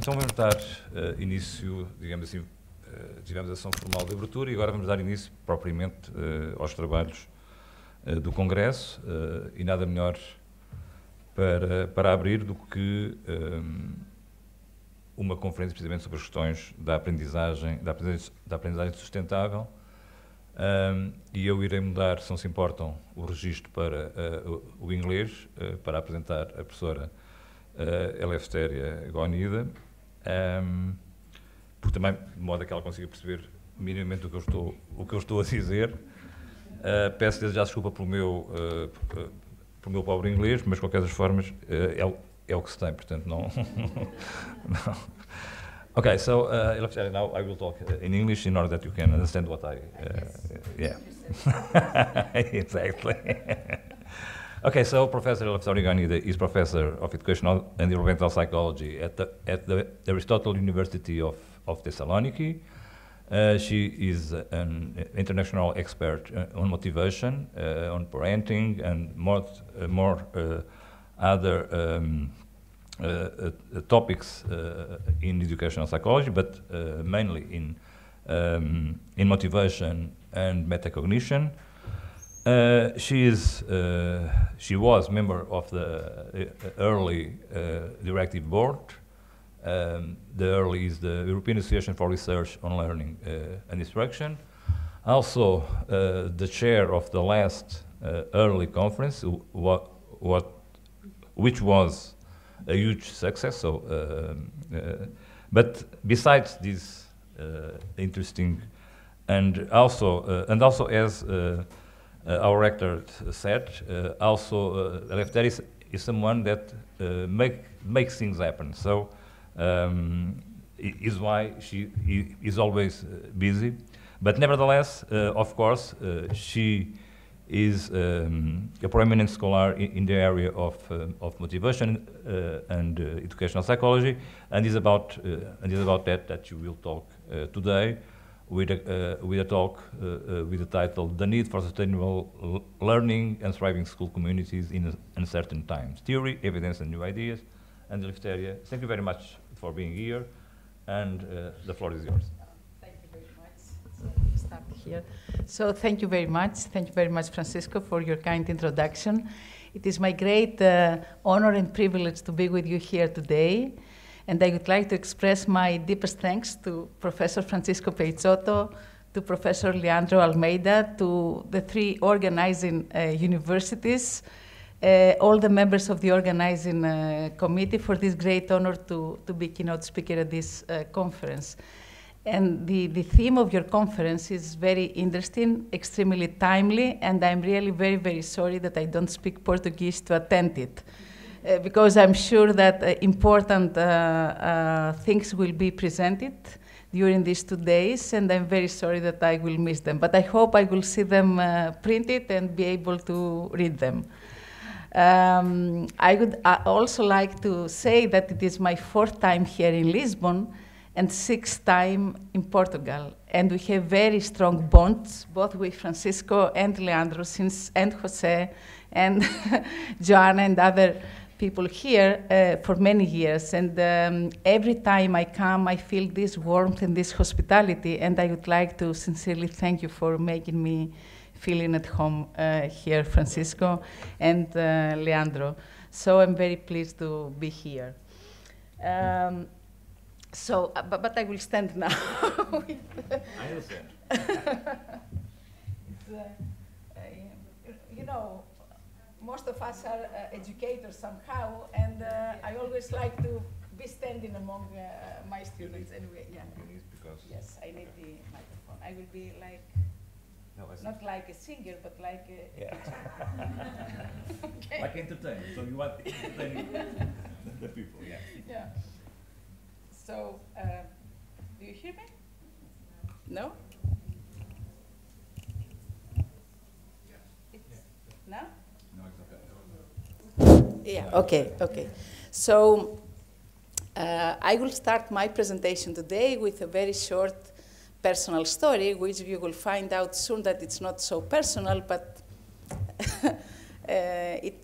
Então vamos dar início, digamos assim, tivemos a sessão formal de abertura e agora vamos dar início propriamente aos trabalhos do Congresso e nada melhor para abrir do que uma conferência precisamente sobre as questões da aprendizagem sustentável. E eu irei mudar, se não se importam, o registro para o inglês, para apresentar a professora Eleftheria Gonida, porque também, de modo a que ela consiga perceber minimamente o que eu estou a dizer. Peço desde já desculpa pelo meu pobre inglês, mas de qualquer das formas é o que se tem, portanto não. não. Okay, so Eleftheria, now I will talk in English in order that you can understand what I. Yeah. Exactly. Okay, so Professor Eleftheria Gonida is Professor of Educational and Environmental Psychology at the Aristotle University of Thessaloniki. She is an international expert on motivation, on parenting, and more other topics in educational psychology, but mainly in motivation and metacognition. She was member of the early directive board. The early is the European Association for Research on Learning and Instruction. Also, the chair of the last early conference, which was a huge success. So, but besides this interesting, and also as our rector said, Eleftheria is someone that makes things happen. So is why she is always busy. But nevertheless, of course, she is a prominent scholar in the area of motivation and educational psychology, and is about that you will talk today with a talk with the title "The Need for Sustainable Learning and Thriving School Communities in Uncertain Times: Theory, Evidence, and New Ideas." And Eleftheria, thank you very much for being here, and the floor is yours. Start here. So thank you very much, Francisco, for your kind introduction. It is my great honor and privilege to be with you here today, and I would like to express my deepest thanks to Professor Francisco Peixoto, to Professor Leandro Almeida, to the three organizing universities, all the members of the organizing committee for this great honor to be keynote speaker at this conference. And the theme of your conference is very interesting, extremely timely, and I'm really very, very sorry that I don't speak Portuguese to attend it, because I'm sure that important things will be presented during these 2 days, and I'm very sorry that I will miss them. But I hope I will see them printed and be able to read them. I would also like to say that it is my 4th time here in Lisbon, and 6th time in Portugal. And we have very strong bonds, both with Francisco and Leandro, and Jose, and Joanna and other people here for many years. And every time I come, I feel this warmth and this hospitality, and I would like to sincerely thank you for making me feeling at home here, Francisco and Leandro. So I'm very pleased to be here. So, but I will stand now. I understand. You know, most of us are educators somehow, and I always like to be standing among my students. Anyway, yeah. Because yes, I need the microphone. I will be like, no, not like a singer, but like a yeah. Okay. Like entertainer. So you want to entertain the people, yeah. Yeah. So, do you hear me? No? No? No, it's okay. Yeah, okay, okay. So, I will start my presentation today with a very short personal story, which you will find out soon that it's not so personal, but it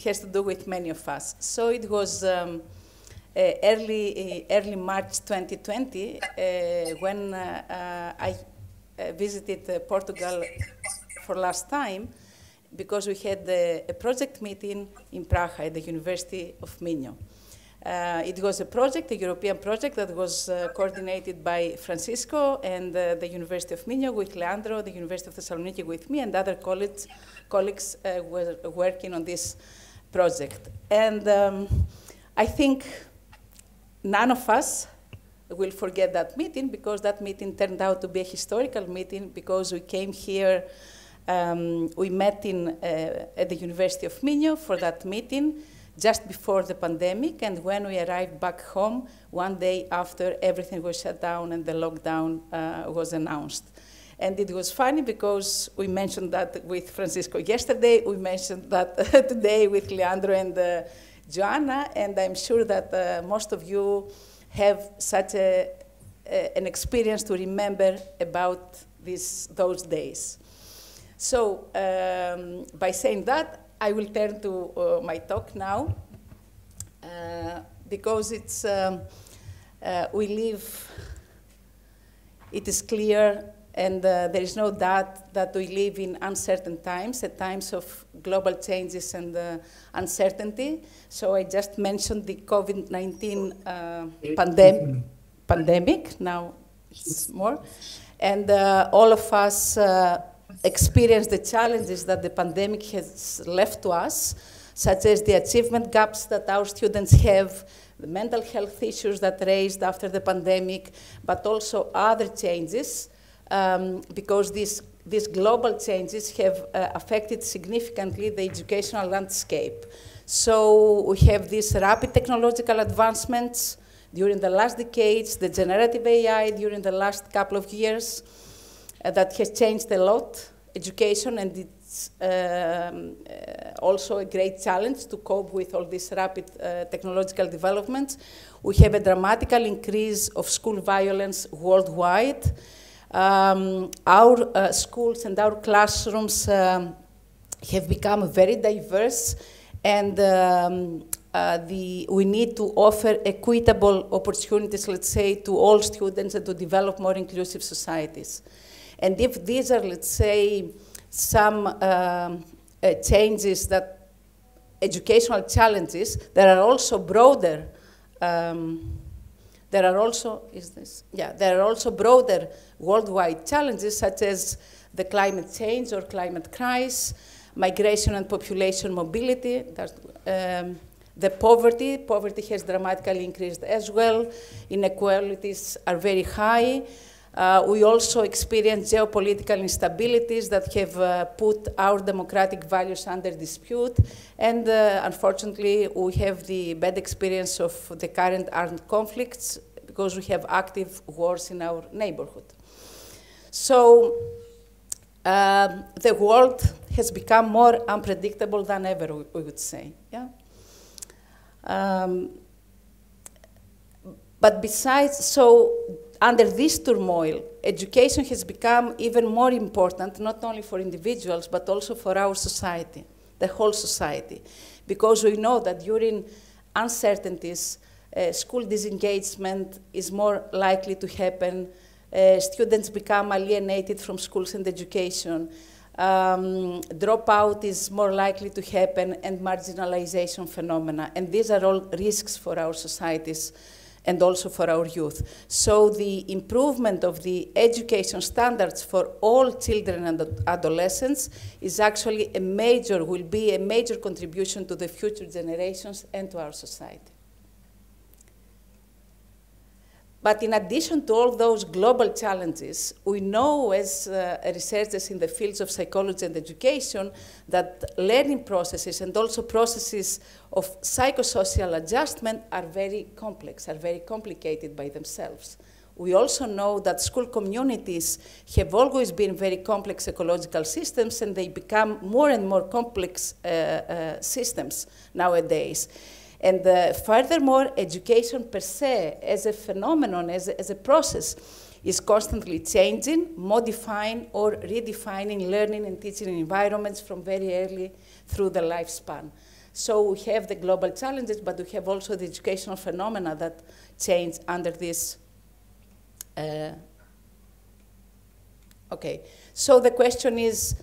has to do with many of us. So it was early March 2020, when I visited Portugal for last time, because we had a project meeting in Prague at the University of Minho. It was a project, a European project that was coordinated by Francisco and the University of Minho with Leandro, the University of Thessaloniki with me, and other colleagues were working on this project. And I think none of us will forget that meeting, because that meeting turned out to be a historical meeting, because we came here, we met at the University of Minho for that meeting just before the pandemic, and when we arrived back home, one day after everything was shut down and the lockdown was announced. And it was funny because we mentioned that with Francisco yesterday, we mentioned that today with Leandro and Joanna, and I'm sure that most of you have such an experience to remember about those days. So by saying that, I will turn to my talk now, because it's, we live, it is clear, and there is no doubt that we live in uncertain times, at times of global changes and uncertainty. So I just mentioned the COVID-19 pandemic, now it's more. And all of us experience the challenges that the pandemic has left to us, such as the achievement gaps that our students have, the mental health issues that raised after the pandemic, but also other changes, because these global changes have affected significantly the educational landscape. So we have these rapid technological advancements during the last decades, the generative AI during the last couple of years, that has changed a lot education, and it's also a great challenge to cope with all these rapid technological developments. We have a dramatical increase of school violence worldwide. Our schools and our classrooms have become very diverse, and we need to offer equitable opportunities, let's say, to all students and to develop more inclusive societies. And if these are, let's say, some changes, that educational challenges, there are also broader, there are also broader worldwide challenges, such as the climate change or climate crisis, migration and population mobility. The poverty has dramatically increased as well. Inequalities are very high. We also experience geopolitical instabilities that have put our democratic values under dispute. And unfortunately, we have the bad experience of the current armed conflicts, because we have active wars in our neighborhood. So the world has become more unpredictable than ever, we would say. Yeah? But besides, so under this turmoil, education has become even more important, not only for individuals, but also for our society, the whole society. Because we know that during uncertainties, school disengagement is more likely to happen, students become alienated from schools and education, dropout is more likely to happen, and marginalization phenomena. And these are all risks for our societies and also for our youth. So the improvement of the education standards for all children and adolescents is actually will be a major contribution to the future generations and to our society. But in addition to all those global challenges, we know as researchers in the fields of psychology and education that learning processes and also processes of psychosocial adjustment are very complex, are very complicated by themselves. We also know that school communities have always been very complex ecological systems, and they become more and more complex systems nowadays. And furthermore, education per se, as a phenomenon, as a process, is constantly changing, modifying, or redefining learning and teaching environments from very early through the lifespan. So we have the global challenges, but we have also the educational phenomena that change under this. Okay, so the question is,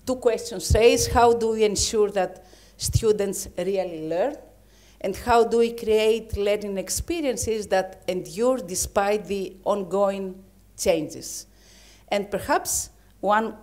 two questions raised. How do we ensure that students really learn? And how do we create learning experiences that endure despite the ongoing changes? And perhaps one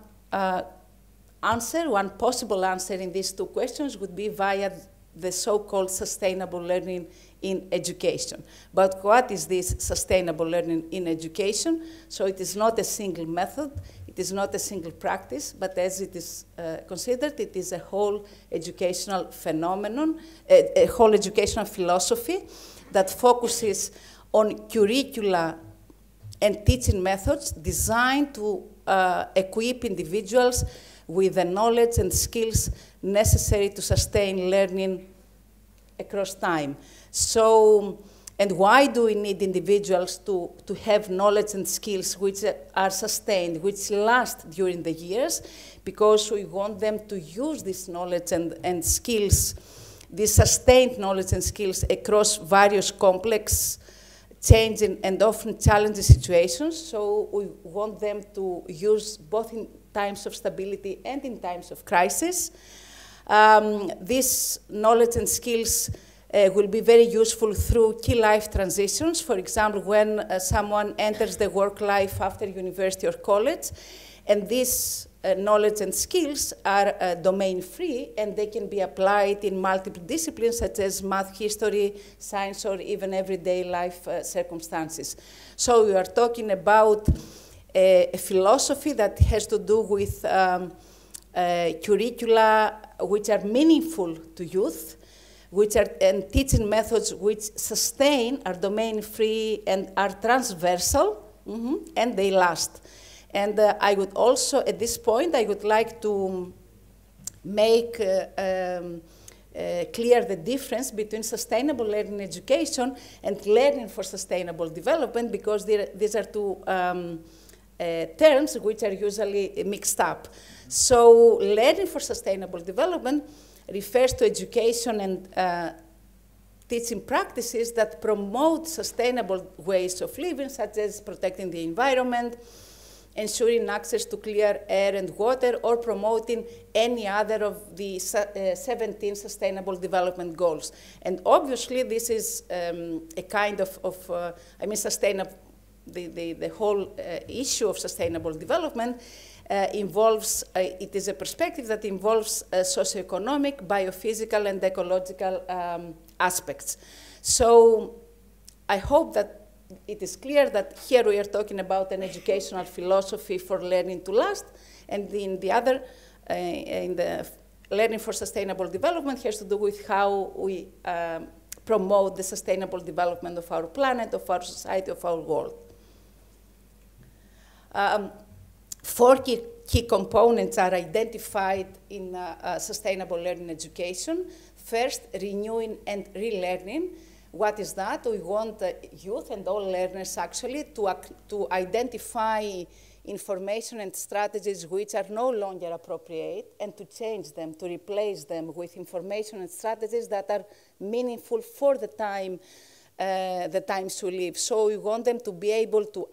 possible answer in these two questions would be via the so-called sustainable learning in education. But what is this sustainable learning in education? So it is not a single method, it is not a single practice, but as it is considered, it is a whole educational phenomenon, a whole educational philosophy that focuses on curricula and teaching methods designed to equip individuals with the knowledge and skills necessary to sustain learning across time. So, and why do we need individuals to have knowledge and skills which are sustained, which last during the years? Because we want them to use this knowledge and skills, this sustained knowledge and skills across various complex, changing and often challenging situations. So we want them to use both in times of stability and in times of crisis. This knowledge and skills will be very useful through key life transitions. For example, when someone enters the work life after university or college, and these knowledge and skills are domain-free, and they can be applied in multiple disciplines such as math, history, science, or even everyday life circumstances. So we are talking about a philosophy that has to do with curricula which are meaningful to youth, and teaching methods which sustain, are domain-free, and are transversal, and they last. And I would also, at this point, I would like to make clear the difference between sustainable learning education and learning for sustainable development, because these are two terms which are usually mixed up. So learning for sustainable development refers to education and teaching practices that promote sustainable ways of living, such as protecting the environment, ensuring access to clear air and water, or promoting any other of the 17 Sustainable Development Goals. And obviously, this is a kind of sustainable, the whole issue of sustainable development involves, it is a perspective that involves socioeconomic, biophysical, and ecological aspects. So I hope that it is clear that here we are talking about an educational philosophy for learning to last, and in the other, in the learning for sustainable development, has to do with how we promote the sustainable development of our planet, of our society, of our world. 4 key components are identified in sustainable learning education. First, renewing and relearning. What is that? We want youth and all learners actually to identify information and strategies which are no longer appropriate, and to change them, to replace them with information and strategies that are meaningful for the times we live. So we want them to be able to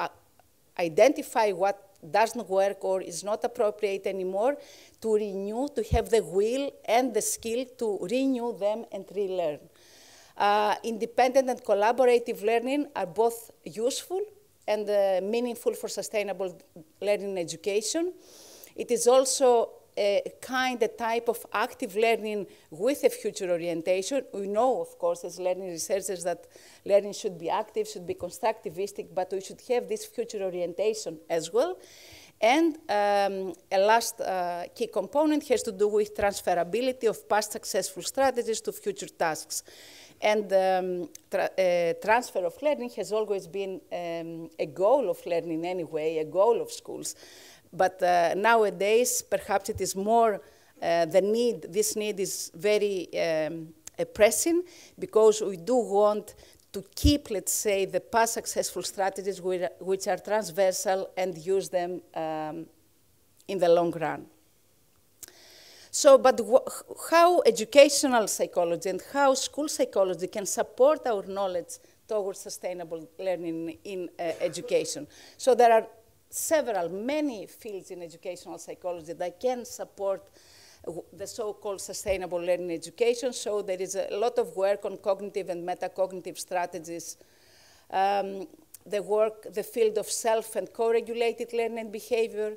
identify what doesn't work or is not appropriate anymore, to renew, to have the will and the skill to renew them and relearn. Independent and collaborative learning are both useful and meaningful for sustainable learning education. It is also a type of active learning with a future orientation. We know, of course, as learning researchers, that learning should be active, should be constructivistic, but we should have this future orientation as well. And a last key component has to do with transferability of past successful strategies to future tasks. And transfer of learning has always been a goal of learning anyway, a goal of schools. But nowadays, perhaps it is more this need is very pressing, because we do want to keep, let's say, the past successful strategies which are transversal and use them in the long run. So, but how educational psychology and how school psychology can support our knowledge towards sustainable learning in education. So there are many fields in educational psychology that can support the so-called sustainable learning education. So there is a lot of work on cognitive and metacognitive strategies. The field of self and co-regulated learning and behavior,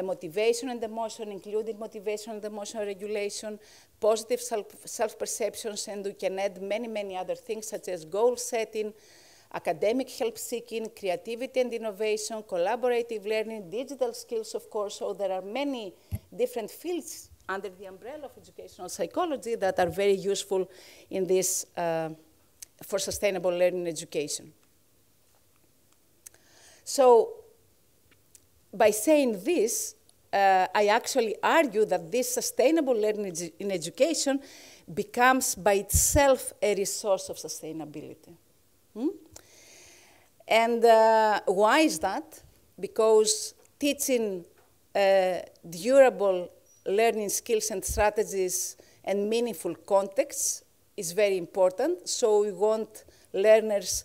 motivation and emotion, including motivation and emotional regulation, positive self-perceptions, and we can add many, many other things such as goal setting, academic help-seeking, creativity and innovation, collaborative learning, digital skills, of course. So there are many different fields under the umbrella of educational psychology that are very useful in this, for sustainable learning education. So by saying this, I actually argue that this sustainable learning in education becomes by itself a resource of sustainability. And why is that? Because teaching durable learning skills and strategies and meaningful contexts is very important. So we want learners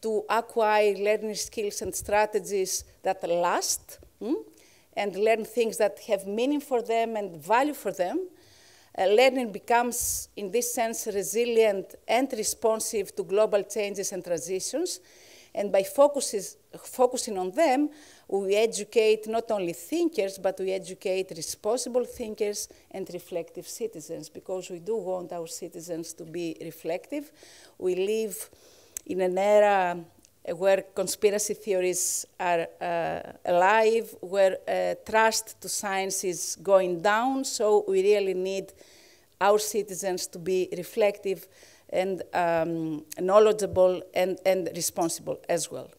to acquire learning skills and strategies that last, and learn things that have meaning for them and value for them. Learning becomes, in this sense, resilient and responsive to global changes and transitions. And by focusing on them, we educate not only thinkers, but we educate responsible thinkers and reflective citizens, because we do want our citizens to be reflective. We live in an era where conspiracy theories are alive, where trust to science is going down, so we really need our citizens to be reflective and knowledgeable and responsible as well.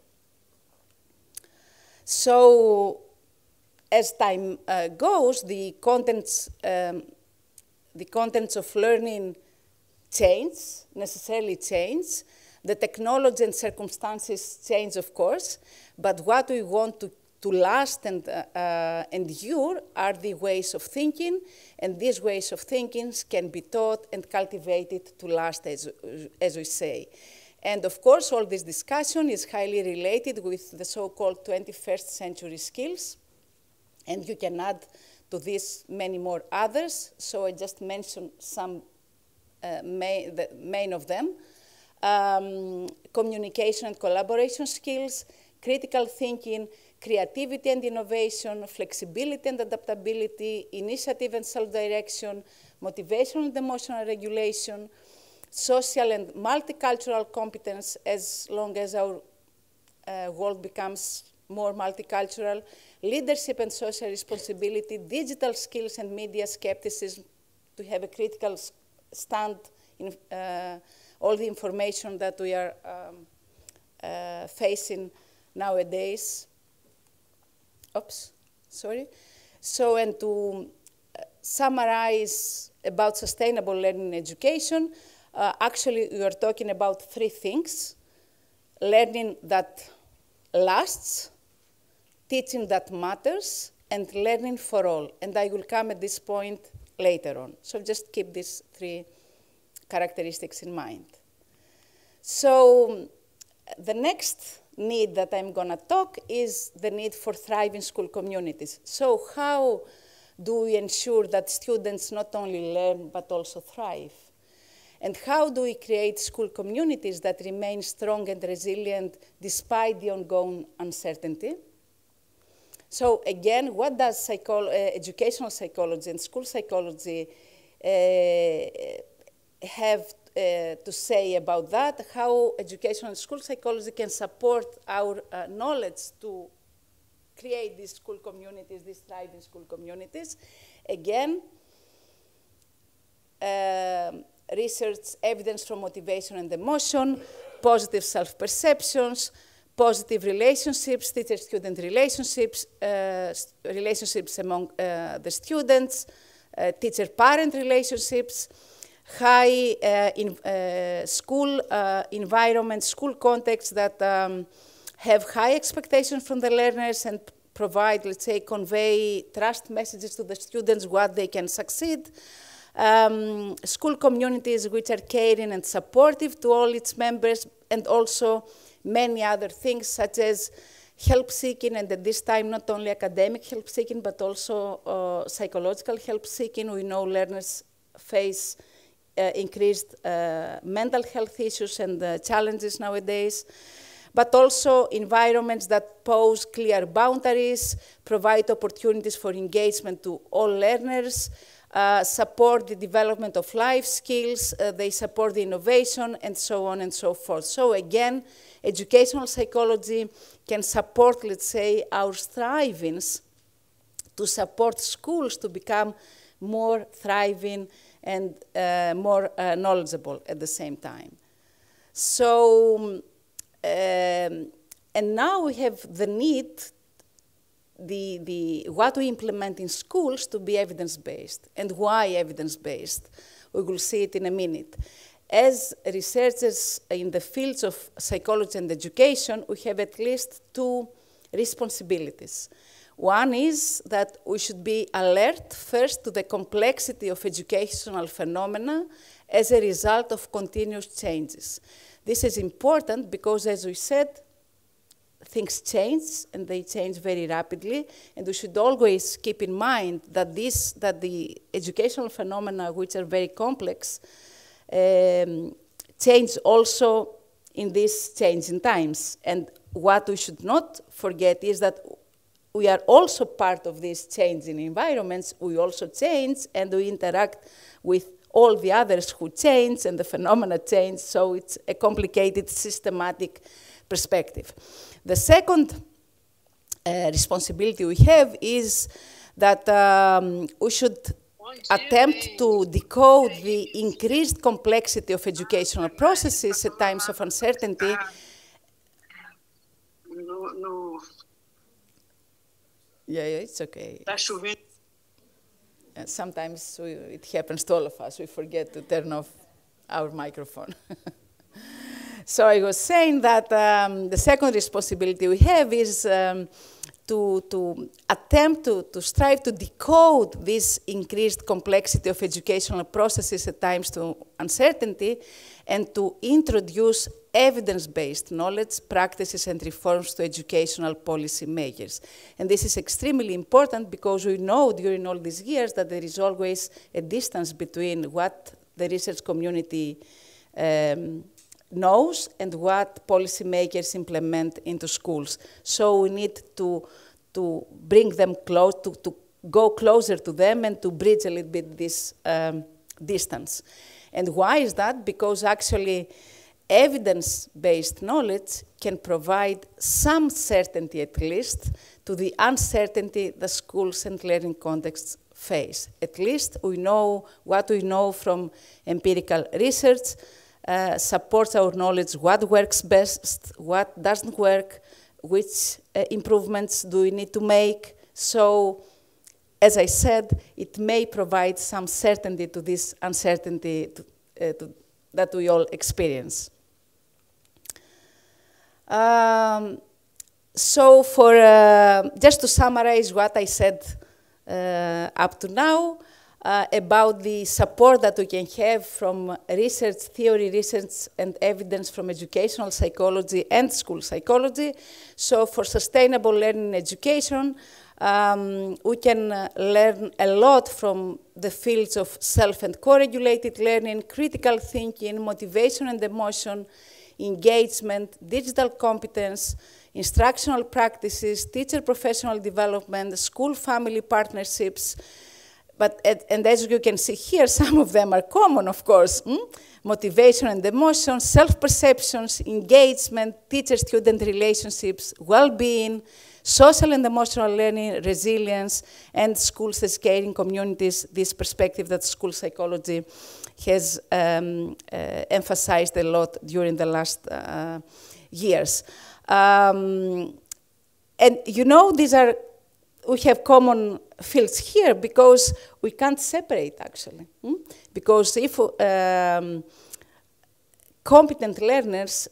So as time goes, the contents of learning necessarily change. The technology and circumstances change, of course, but what we want to last and endure are the ways of thinking, and these ways of thinking can be taught and cultivated to last, as we say. And of course, all this discussion is highly related with the so-called 21st century skills, and you can add to this many more others, so I just mentioned some, the main of them. Communication and collaboration skills, critical thinking, creativity and innovation, flexibility and adaptability, initiative and self-direction, motivation and emotional regulation, social and multicultural competence as long as our world becomes more multicultural, leadership and social responsibility, digital skills and media skepticism, to have a critical stand in all the information that we are facing nowadays. Oops, sorry. So, and to summarize about sustainable learning and education, actually we are talking about three things: learning that lasts, teaching that matters, and learning for all. And I will come at this point later on. So just keep these three characteristics in mind. So the next need that I'm going to talk is the need for thriving school communities. So how do we ensure that students not only learn but also thrive? And how do we create school communities that remain strong and resilient despite the ongoing uncertainty? So again, what does educational psychology and school psychology have to say about that? How educational and school psychology can support our knowledge to create these school communities, these thriving school communities? Again, research evidence from motivation and emotion, positive self-perceptions, positive relationships, teacher-student relationships, relationships among the students, teacher-parent relationships, high school environment, school contexts that have high expectations from the learners and provide, let's say, convey trust messages to the students what they can succeed. School communities which are caring and supportive to all its members, and also many other things such as help seeking, and at this time not only academic help seeking but also psychological help seeking. We know learners face increased mental health issues and challenges nowadays, but also environments that pose clear boundaries, provide opportunities for engagement to all learners, support the development of life skills, they support the innovation, and so on and so forth. So again, educational psychology can support, let's say, our strivings to support schools to become more thriving and more knowledgeable at the same time. So, and now we have the need what we implement in schools to be evidence-based. And why evidence-based? We will see it in a minute. As researchers in the fields of psychology and education, we have at least two responsibilities. One is that we should be alert first to the complexity of educational phenomena as a result of continuous changes. This is important because, as we said, things change, and they change very rapidly, and we should always keep in mind that the educational phenomena, which are very complex, change also in these changing times. And what we should not forget is that we are also part of these changing environments. We also change, and we interact with all the others who change, and the phenomena change, so it's a complicated, systematic perspective. The second responsibility we have is that we should attempt to decode the increased complexity of educational processes at times of uncertainty. Yeah, it's okay. Sometimes it happens to all of us. We forget to turn off our microphone. So I was saying that the second responsibility we have is to attempt to strive to decode this increased complexity of educational processes at times to uncertainty, and to introduce evidence-based knowledge, practices, and reforms to educational policy makers. And this is extremely important because we know during all these years that there is always a distance between what the research community knows and what policymakers implement into schools. So we need to bring them close, to go closer to them and to bridge a little bit this distance. And why is that? Because actually evidence-based knowledge can provide some certainty, at least, to the uncertainty the schools and learning contexts face. At least we know what we know from empirical research, supports our knowledge what works best, what doesn't work, which improvements do we need to make. So, as I said, it may provide some certainty to this uncertainty that we all experience. So, just to summarize what I said up to now, about the support that we can have from research, theory, research, and evidence from educational psychology and school psychology. So for sustainable learning and education, we can learn a lot from the fields of self and co-regulated learning, critical thinking, motivation and emotion, engagement, digital competence, instructional practices, teacher professional development, school-family partnerships. And as you can see here, some of them are common, of course. Motivation and emotion, self-perceptions, engagement, teacher-student relationships, well-being, social and emotional learning, resilience, and schools as caring communities, this perspective that school psychology has emphasized a lot during the last years. And you know, we have common fields here because we can't separate, actually. Because if competent learners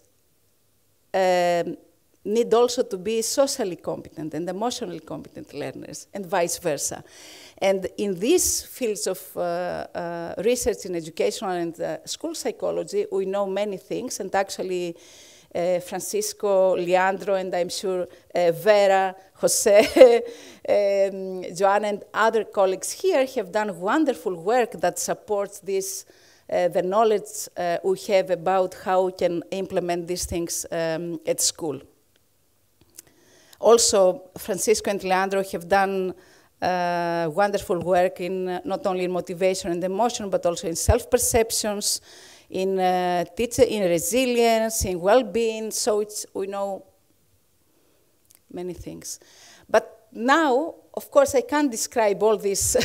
need also to be socially competent and emotionally competent learners, and vice versa. And in these fields of research in educational and school psychology, we know many things, and actually Francisco, Leandro, and I'm sure Vera, Jose, Joanna, and other colleagues here have done wonderful work that supports this, the knowledge we have about how we can implement these things at school. Also, Francisco and Leandro have done wonderful work in not only in motivation and emotion, but also in self-perceptions, in in resilience, in well-being. So we know many things. But now, of course, I can't describe all these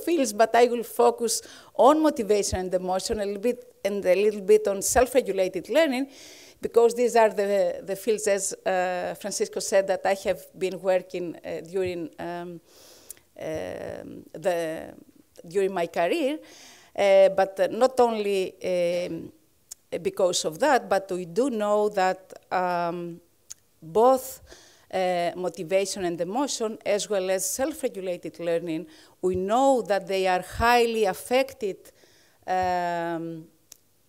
fields, but I will focus on motivation and emotion a little bit on self-regulated learning, because these are the fields, as Francisco said, that I have been working during during my career. But not only because of that, but we do know that both motivation and emotion, as well as self-regulated learning, we know that they are highly affected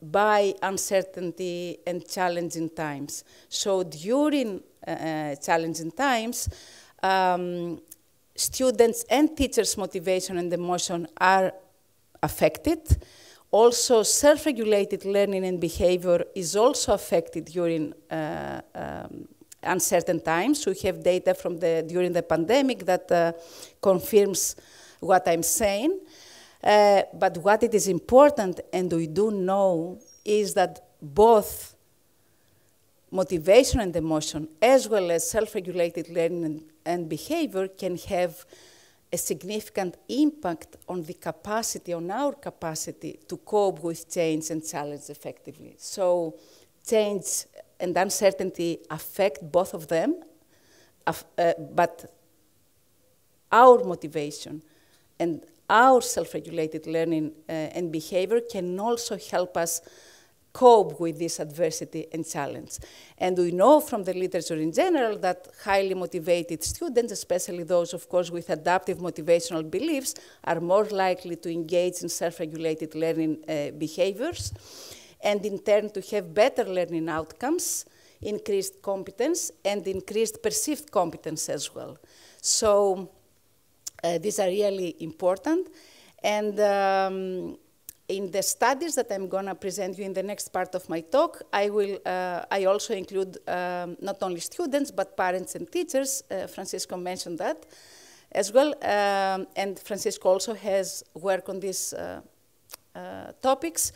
by uncertainty and challenging times. So during challenging times, students' and teachers' motivation and emotion are affected. Also, self-regulated learning and behavior is also affected during uncertain times. We have data from during the pandemic that confirms what I'm saying. But what it is important, and we do know, is that both motivation and emotion, as well as self-regulated learning and behavior, can have a significant impact on the capacity, on our capacity to cope with change and challenge effectively. So change and uncertainty affect both of them, but our motivation and our self-regulated learning and behavior can also help us cope with this adversity and challenge. And we know from the literature in general that highly motivated students, especially those, of course, with adaptive motivational beliefs, are more likely to engage in self-regulated learning behaviors, and in turn to have better learning outcomes, increased competence, and increased perceived competence as well. So these are really important. And in the studies that I'm going to present you in the next part of my talk, I also include not only students, but parents and teachers. Francisco mentioned that as well. And Francisco also has work on these topics,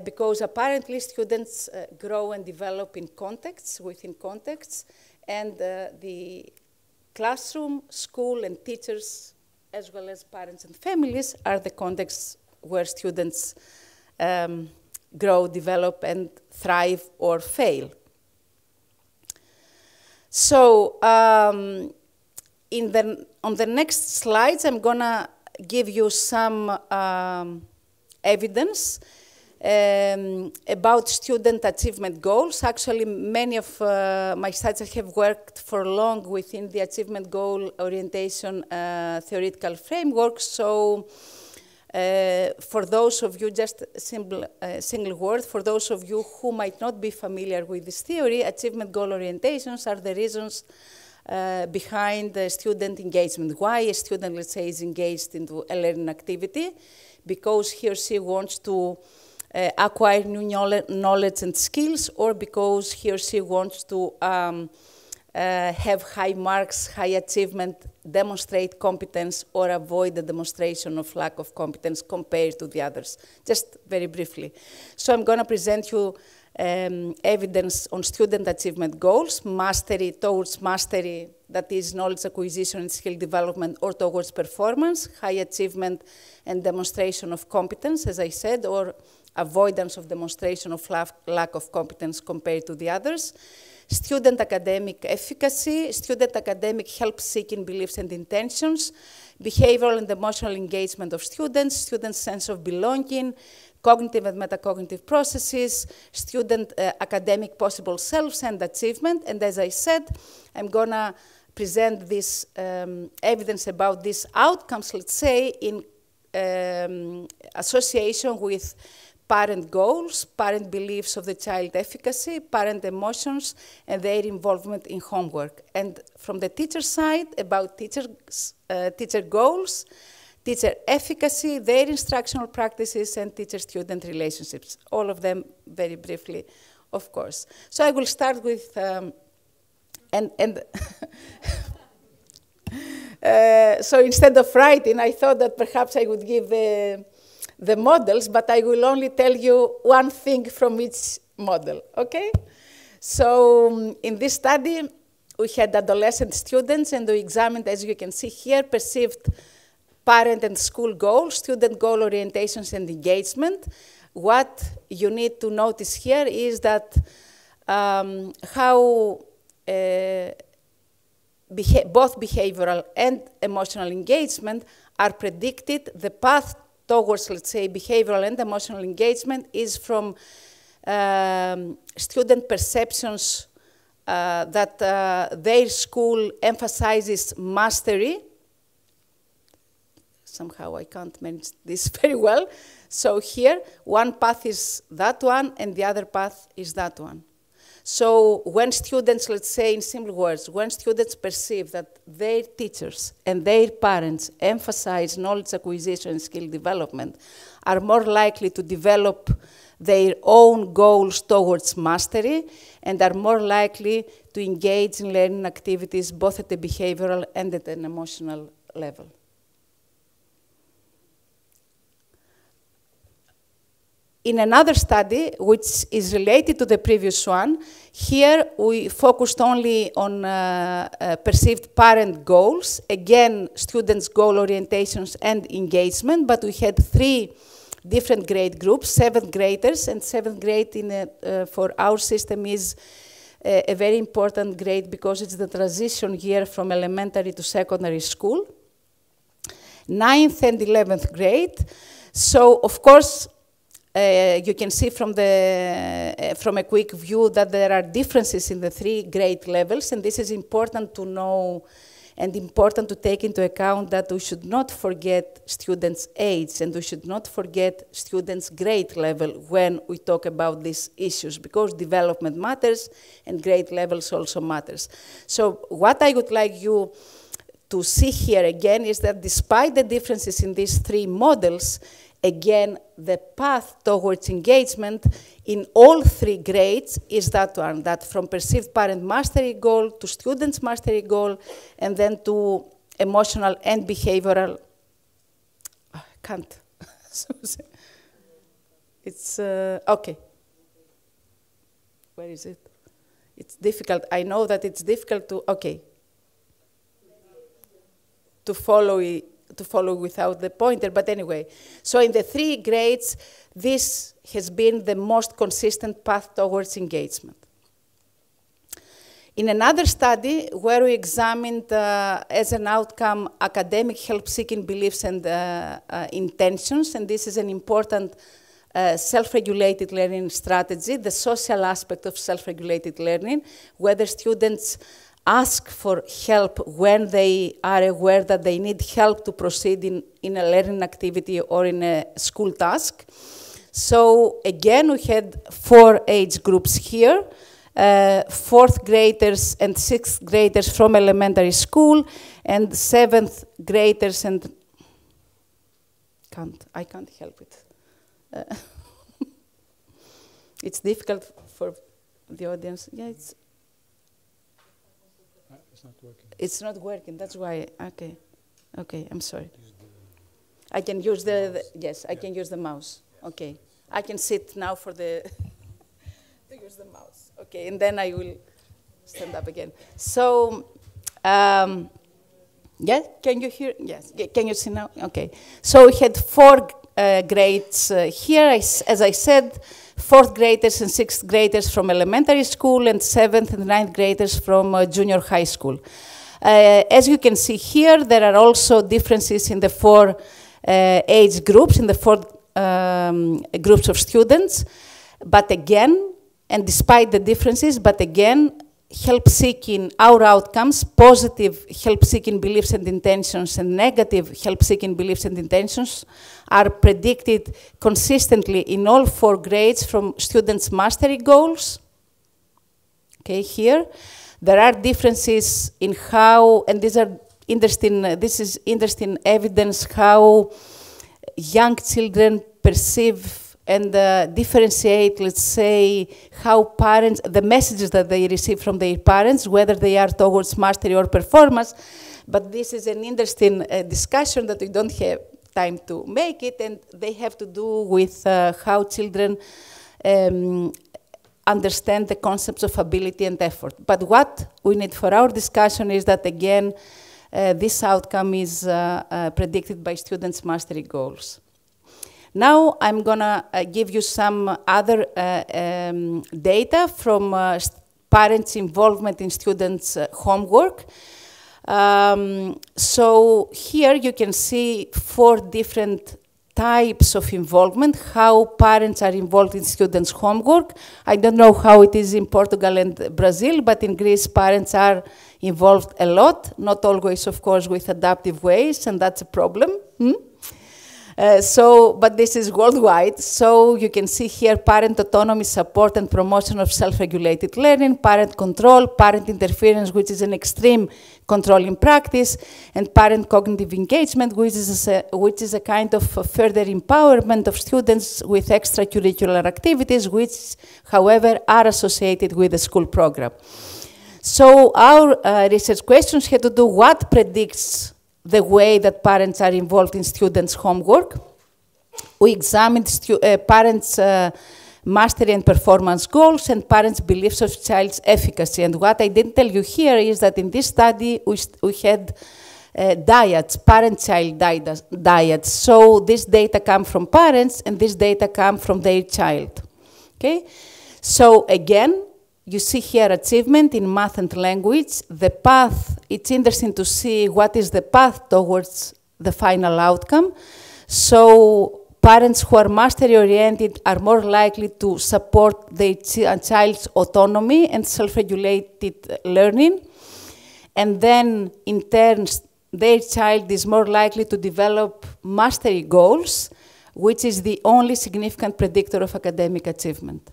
because apparently students grow and develop in contexts, within contexts, and the classroom, school, and teachers, as well as parents and families, are the contexts where students grow, develop, and thrive or fail. So on the next slides, I'm going to give you some evidence about student achievement goals. Actually, many of my studies have worked for long within the achievement goal orientation theoretical framework. So for those of you, just a single word, for those of you who might not be familiar with this theory, achievement goal orientations are the reasons behind the student engagement. Why a student, let's say, is engaged into a learning activity? Because he or she wants to acquire new knowledge and skills, or because he or she wants to have high marks, high achievement, demonstrate competence, or avoid the demonstration of lack of competence compared to the others. Just very briefly. So I'm going to present you evidence on student achievement goals, mastery towards mastery, that is knowledge acquisition and skill development, or towards performance, high achievement and demonstration of competence, as I said, or avoidance of demonstration of lack of competence compared to the others. Student academic efficacy, student academic help-seeking beliefs and intentions, behavioral and emotional engagement of students, students' sense of belonging, cognitive and metacognitive processes, student academic possible selves and achievement. And as I said, I'm gonna present this evidence about these outcomes, let's say, in association with parent goals, parent beliefs of the child efficacy, parent emotions, and their involvement in homework. And from the teacher side, about teacher goals, teacher efficacy, their instructional practices, and teacher-student relationships. All of them very briefly, of course. So I will start with, so instead of writing, I thought that perhaps I would give the models, but I will only tell you one thing from each model, okay? So in this study, we had adolescent students, and we examined, as you can see here, perceived parent and school goals, student goal orientations, and engagement. What you need to notice here is that how both behavioral and emotional engagement are predicted. The path towards, let's say, behavioral and emotional engagement is from student perceptions that their school emphasizes mastery. Somehow I can't manage this very well. So here, one path is that one, and the other path is that one. So when students, let's say in simple words, when students perceive that their teachers and their parents emphasize knowledge acquisition and skill development, are more likely to develop their own goals towards mastery, and are more likely to engage in learning activities both at a behavioral and at an emotional level. In another study, which is related to the previous one, here we focused only on perceived parent goals, again, students' goal orientations and engagement, but we had 3 different grade groups, 7th graders, and 7th grade for our system is a very important grade because it's the transition year from elementary to secondary school. 9th and 11th grade. So, of course, you can see from a quick view that there are differences in the 3 grade levels, and this is important to know and important to take into account that we should not forget students' age and we should not forget students' grade level when we talk about these issues, because development matters and grade levels also matters. So what I would like you to see here again is that despite the differences in these 3 models, again, the path towards engagement in all 3 grades is that one, that from perceived parent mastery goal to students' mastery goal, and then to emotional and behavioral. Oh, I can't. It's, okay. Where is it? It's difficult. I know that it's difficult to, okay, to follow without the pointer, but anyway. So in the 3 grades, this has been the most consistent path towards engagement. In another study, where we examined as an outcome academic help-seeking beliefs and intentions, and this is an important self-regulated learning strategy, the social aspect of self-regulated learning, whether students ask for help when they are aware that they need help to proceed in a learning activity or in a school task. So again, we had 4 age groups here, 4th graders and 6th graders from elementary school, and 7th graders and, I can't help it. It's difficult for the audience. Yeah, it's not working. It's not working, that's why, okay. Okay, I'm sorry. I can use yes, I can use the mouse. Okay, I can sit now for to use the mouse. Okay, and then I will stand up again. So, yeah, can you hear? Yes, can you see now? Okay. So we had 4 grades here, as I said, 4th graders and 6th graders from elementary school, and 7th and 9th graders from junior high school. As you can see here, there are also differences in the 4 age groups, in the 4 groups of students, but again, and despite the differences, but again, help-seeking, our outcomes, positive help-seeking beliefs and intentions and negative help-seeking beliefs and intentions are predicted consistently in all 4 grades from students' mastery goals. Okay, here. There are differences in how, and these are interesting, this is interesting evidence how young children perceive and differentiate, let's say, how parents, the messages that they receive from their parents, whether they are towards mastery or performance. But this is an interesting discussion that we don't have time to make it, and they have to do with how children understand the concepts of ability and effort. But what we need for our discussion is that, again, this outcome is predicted by students' mastery goals. Now I'm gonna give you some other data from parents' involvement in students' homework. So here you can see 4 different types of involvement, how parents are involved in students' homework. I don't know how it is in Portugal and Brazil, but in Greece parents are involved a lot, not always, of course, with adaptive ways, and that's a problem. But this is worldwide. So you can see here parent autonomy, support and promotion of self-regulated learning, parent control, parent interference, which is an extreme controlling practice, and parent cognitive engagement, which is a kind of further empowerment of students with extracurricular activities, which, however, are associated with the school program. So our research questions had to do what predicts the way that parents are involved in students' homework. We examined parents' mastery and performance goals and parents' beliefs of child's efficacy. And what I didn't tell you here is that in this study, we had diets, parent-child diets. So this data come from parents, and this data come from their child. Okay? So again, you see here achievement in math and language. The path, it's interesting to see what is the path towards the final outcome. So parents who are mastery-oriented are more likely to support their child's autonomy and self-regulated learning. And then, in turn, their child is more likely to develop mastery goals, which is the only significant predictor of academic achievement.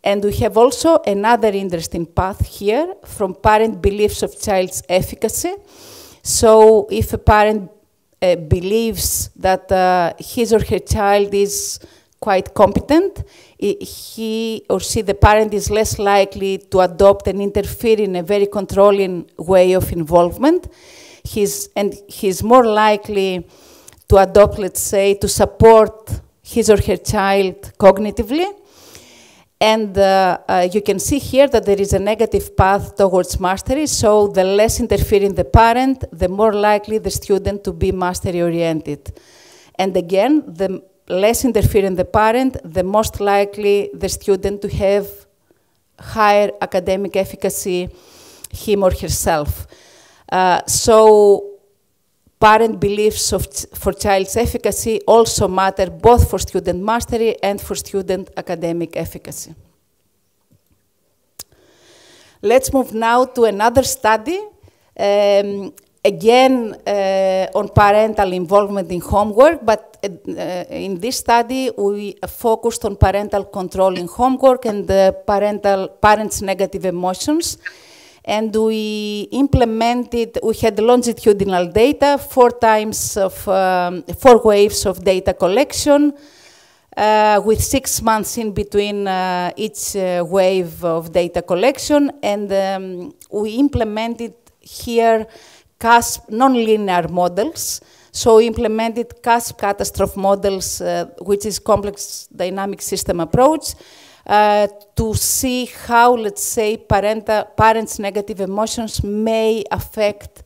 And we have also another interesting path here from parent beliefs of child's efficacy. So if a parent believes that his or her child is quite competent, he or she, the parent, is less likely to adopt and interfere in a very controlling way of involvement. He's more likely to adopt, let's say, to support his or her child cognitively. And you can see here that there is a negative path towards mastery, so the less interfering the parent, the more likely the student to be mastery-oriented. And again, the less interfering the parent, the most likely the student to have higher academic efficacy, him or herself. So parent beliefs for child's efficacy also matter both for student mastery and for student academic efficacy. Let's move now to another study, again on parental involvement in homework, but in this study we focused on parental control in homework and parents' negative emotions. And we had longitudinal data, 4 waves of data collection, with 6 months in between each wave of data collection. And we implemented here CASP nonlinear models. So we implemented CASP catastrophe models, which is complex dynamic system approach, to see how, let's say, parents' negative emotions may affect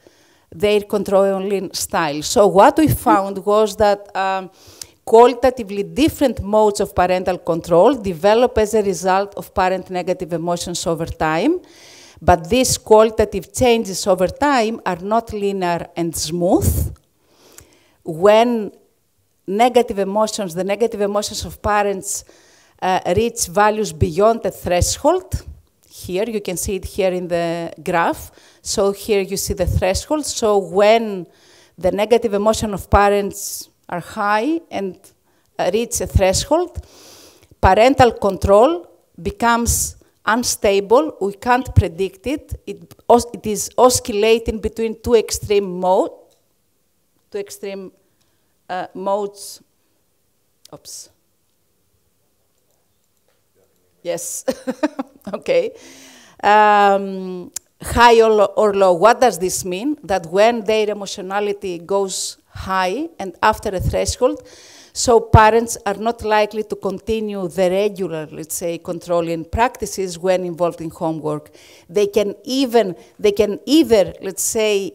their controlling style. So what we found was that qualitatively different modes of parental control develop as a result of parent negative emotions over time, but these qualitative changes over time are not linear and smooth. When negative emotions, the negative emotions of parents reach values beyond a threshold. Here, you can see it here in the graph. So here you see the threshold. So when the negative emotion of parents are high and reach a threshold, parental control becomes unstable. We can't predict it. It is oscillating between two extreme modes. Oops. Yes. Okay. High or low. What does this mean? That when their emotionality goes high and after a threshold, so parents are not likely to continue the regular, let's say, controlling practices when involved in homework. They can either, let's say,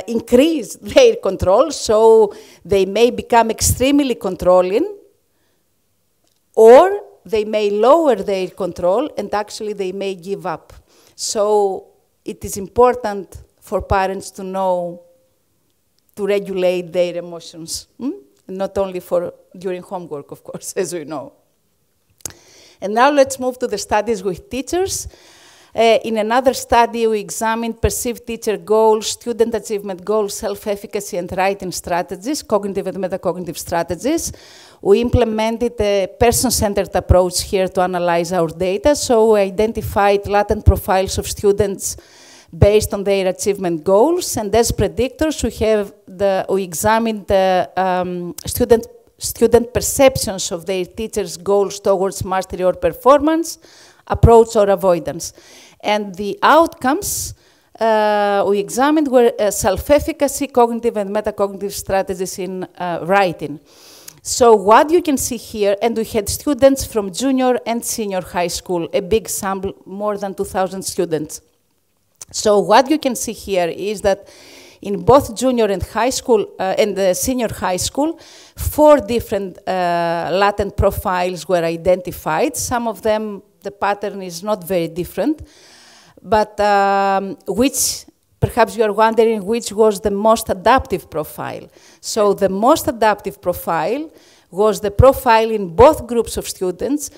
increase their control, so they may become extremely controlling, or they may lower their control and actually they may give up. So it is important for parents to know to regulate their emotions, not only during homework, of course, as we know. And now let's move to the studies with teachers. In another study, we examined perceived teacher goals, student achievement goals, self-efficacy, and writing strategies, cognitive and metacognitive strategies. We implemented a person-centered approach here to analyze our data. So we identified latent profiles of students based on their achievement goals. And as predictors, we examined the student perceptions of their teachers' goals towards mastery or performance, approach or avoidance. And the outcomes we examined were self-efficacy, cognitive and metacognitive strategies in writing. So what you can see here, and we had students from junior and senior high school, a big sample, more than 2,000 students. So what you can see here is that in both junior and high school and the senior high school, 4 different latent profiles were identified. Some of them, the pattern is not very different, but perhaps you are wondering which was the most adaptive profile. So the most adaptive profile was the profile in both groups of students,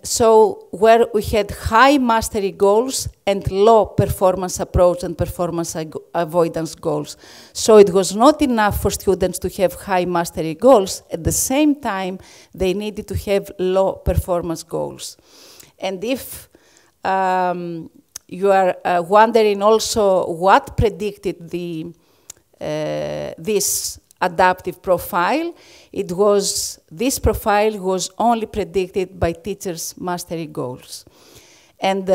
so where we had high mastery goals and low performance approach and performance avoidance goals. So it was not enough for students to have high mastery goals. At the same time, they needed to have low performance goals. And if you are wondering also what predicted this adaptive profile, this profile was only predicted by teachers' mastery goals. And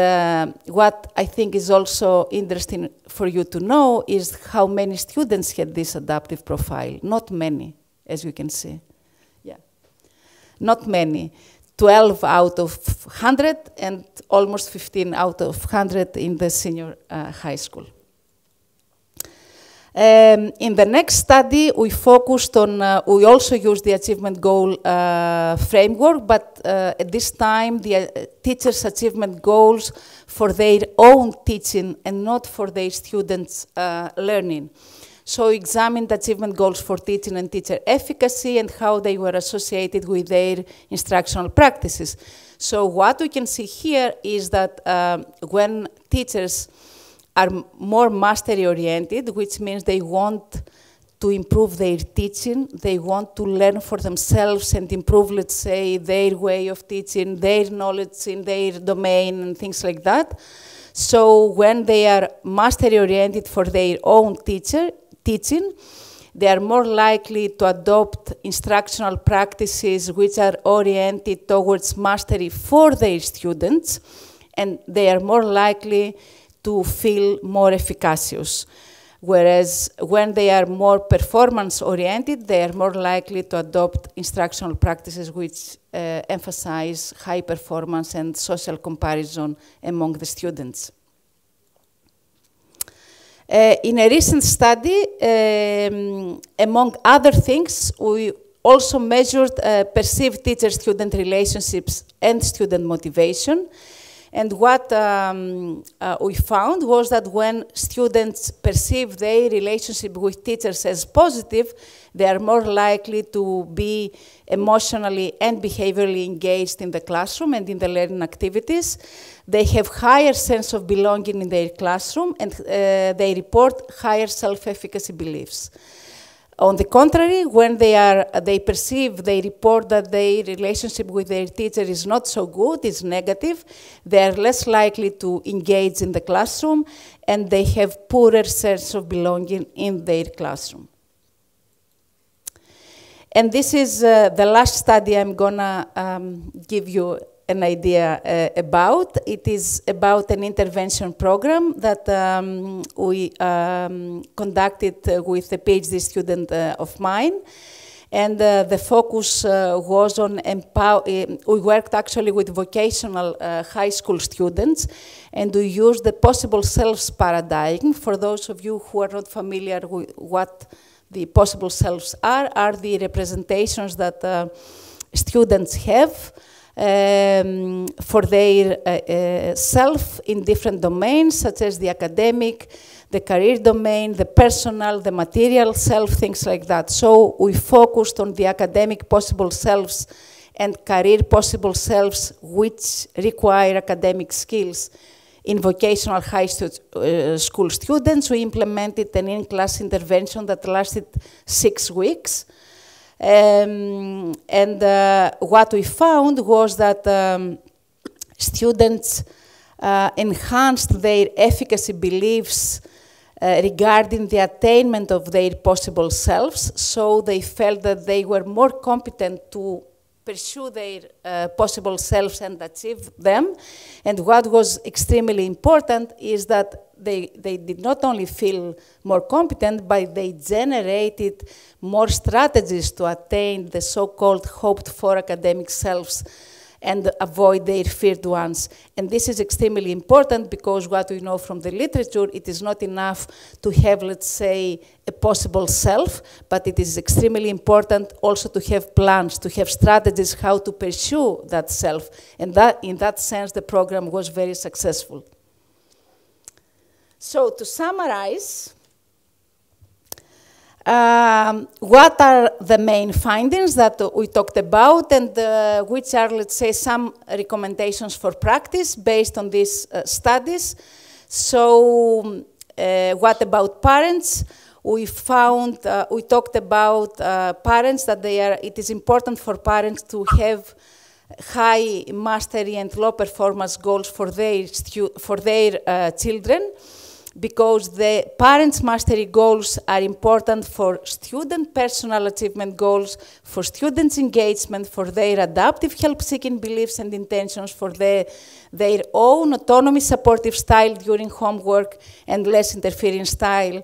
what I think is also interesting for you to know is how many students had this adaptive profile. Not many, as you can see. Yeah, not many. 12 out of 100 and almost 15 out of 100 in the senior high school. In the next study, we focused on, we also used the achievement goal framework, but at this time, the teachers' achievement goals for their own teaching and not for their students' learning. So we examined achievement goals for teaching and teacher efficacy and how they were associated with their instructional practices. So what we can see here is that when teachers are more mastery-oriented, which means they want to improve their teaching, they want to learn for themselves and improve, let's say, their way of teaching, their knowledge in their domain and things like that. So when they are mastery-oriented for their own teaching, they are more likely to adopt instructional practices which are oriented towards mastery for their students, and they are more likely to feel more efficacious. Whereas when they are more performance-oriented, they are more likely to adopt instructional practices which emphasize high performance and social comparison among the students. In a recent study, among other things, we also measured perceived teacher-student relationships and student motivation. And what we found was that when students perceive their relationship with teachers as positive, they are more likely to be emotionally and behaviorally engaged in the classroom and in the learning activities. They have higher sense of belonging in their classroom, and they report higher self-efficacy beliefs. On the contrary, when they perceive, they report that their relationship with their teacher is not so good, is negative, they are less likely to engage in the classroom, and they have poorer sense of belonging in their classroom. And this is the last study I'm gonna give you an idea about. It is about an intervention program that we conducted with a PhD student of mine. And the focus was on we worked actually with vocational high school students, and we used the possible selves paradigm. For those of you who are not familiar with what the possible selves are the representations that students have for their self in different domains, such as the academic, the career domain, the personal, the material self, things like that. So we focused on the academic possible selves and career possible selves which require academic skills. In vocational high school students, we implemented an in-class intervention that lasted 6 weeks. What we found was that students enhanced their efficacy beliefs regarding the attainment of their possible selves, so they felt that they were more competent to pursue their possible selves and achieve them. And what was extremely important is that they did not only feel more competent, but they generated more strategies to attain the so-called hoped-for academic selves and avoid their feared ones. And this is extremely important because what we know from the literature, it is not enough to have, let's say, a possible self, but it is extremely important also to have plans, to have strategies how to pursue that self. And that, in that sense, the program was very successful. So to summarize, what are the main findings that we talked about, and which are, let's say, some recommendations for practice based on these studies? So what about parents? We found, we talked about parents, that it is important for parents to have high mastery and low performance goals for their children, because the parents' mastery goals are important for student personal achievement goals, for students' engagement, for their adaptive help-seeking beliefs and intentions, for their own autonomy supportive style during homework and less interfering style.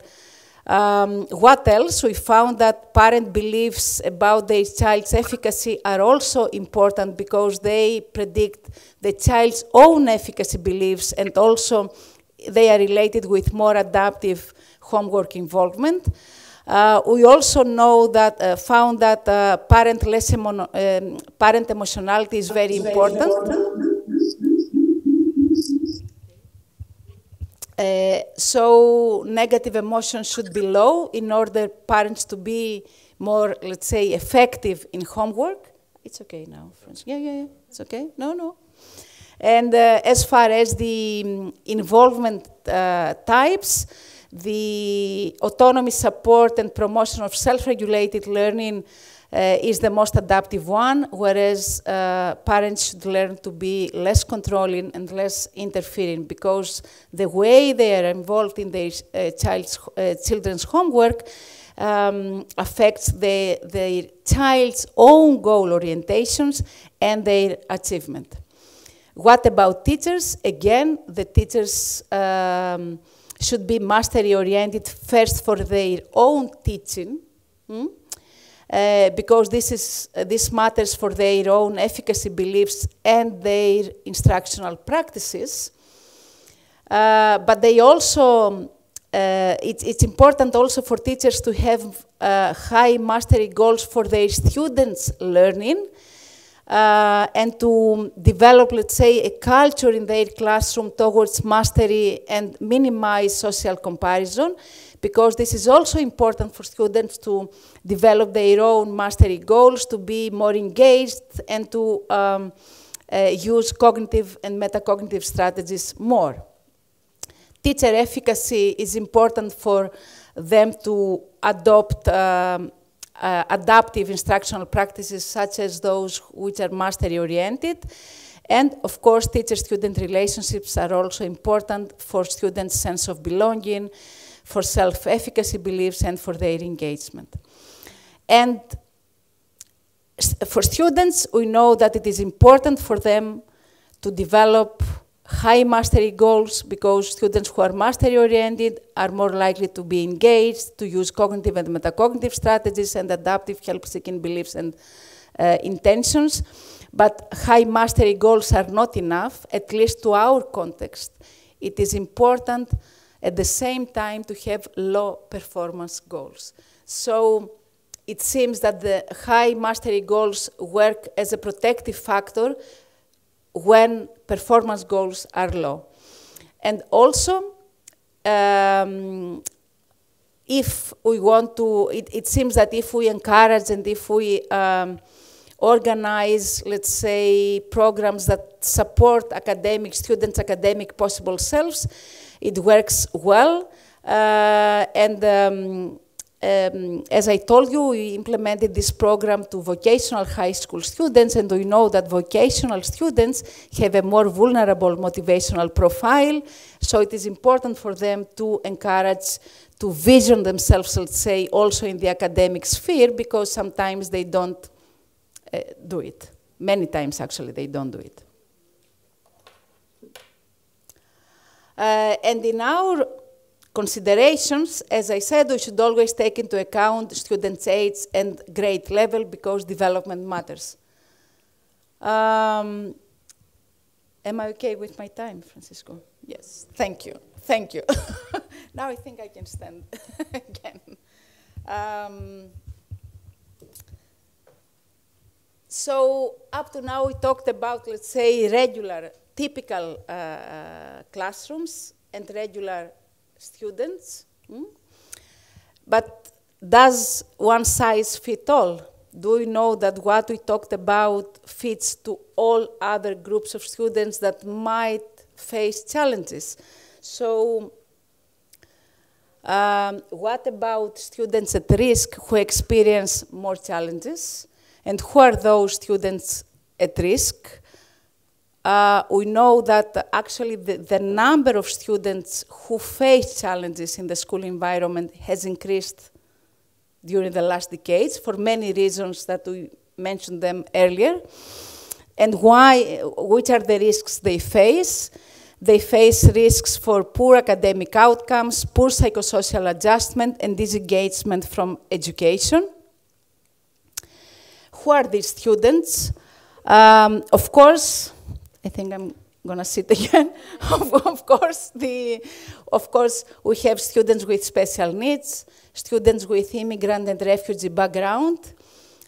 What else? We found that parent beliefs about their child's efficacy are also important because they predict the child's own efficacy beliefs, and also they are related with more adaptive homework involvement. We also know that, found that parent emotionality is very important. So negative emotions should be low in order parents to be more, let's say, effective in homework. It's okay now, friends. Yeah, it's okay. No. And as far as the involvement types, the autonomy support and promotion of self-regulated learning is the most adaptive one, whereas parents should learn to be less controlling and less interfering, because the way they are involved in their children's homework affects their child's own goal orientations and their achievement. What about teachers? Again, the teachers should be mastery-oriented first for their own teaching, because this matters for their own efficacy beliefs and their instructional practices. But they also, it's important also for teachers to have high mastery goals for their students' learning, and to develop, let's say, a culture in their classroom towards mastery and minimize social comparison, because this is also important for students to develop their own mastery goals, to be more engaged, and to use cognitive and metacognitive strategies more. Teacher efficacy is important for them to adopt adaptive instructional practices such as those which are mastery-oriented. And of course, teacher-student relationships are also important for students' sense of belonging, for self-efficacy beliefs, and for their engagement. And for students, we know that it is important for them to develop high mastery goals, because students who are mastery-oriented are more likely to be engaged, to use cognitive and metacognitive strategies and adaptive help-seeking beliefs and intentions. But high mastery goals are not enough, at least to our context. It is important at the same time to have low performance goals. So it seems that the high mastery goals work as a protective factor when performance goals are low. And also, if we want to, it seems that if we encourage and if we organize, let's say, programs that support students' academic possible selves, it works well. As I told you, we implemented this program to vocational high school students, and we know that vocational students have a more vulnerable motivational profile, so it is important for them to encourage to vision themselves, let's say, also in the academic sphere, because sometimes they don't do it. Many times, actually, they don't do it. And in our considerations, as I said, we should always take into account students' age and grade level, because development matters. Am I okay with my time, Francisco? Yes, thank you, thank you. Now I think I can stand again. So up to now we talked about, let's say, regular, typical classrooms and regular students. But does one size fit all? Do we know that what we talked about fits to all other groups of students that might face challenges? So what about students at risk who experience more challenges? And who are those students at risk? We know that actually the number of students who face challenges in the school environment has increased during the last decades for many reasons that we mentioned them earlier. And why? Which are the risks they face? They face risks for poor academic outcomes, poor psychosocial adjustment, and disengagement from education. Who are these students? Of course, I think I'm going to sit again. Of course, we have students with special needs, students with immigrant and refugee background.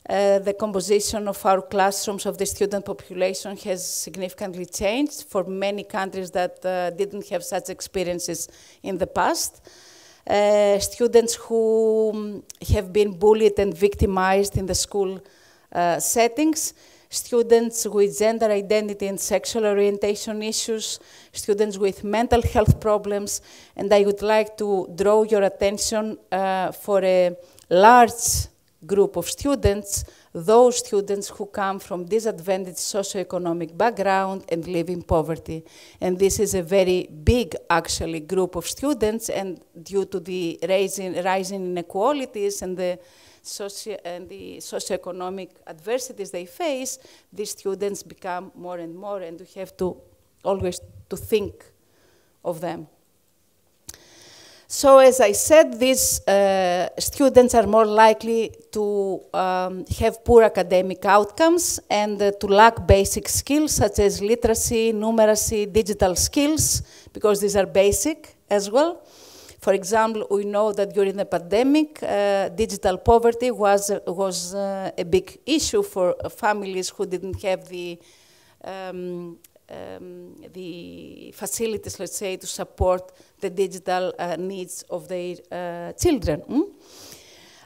The composition of our classrooms of the student population has significantly changed for many countries that didn't have such experiences in the past. Students who have been bullied and victimized in the school settings, students with gender identity and sexual orientation issues, students with mental health problems, and I would like to draw your attention for a large group of students, those students who come from disadvantaged socioeconomic background and live in poverty. And this is a very big, actually, group of students, and due to the rising inequalities and the socioeconomic adversities they face, these students become more and more, and we have to always to think of them. So as I said, these students are more likely to have poor academic outcomes and to lack basic skills such as literacy, numeracy, digital skills, because these are basic as well. For example, we know that during the pandemic, digital poverty was a big issue for families who didn't have the facilities, let's say, to support the digital needs of their children.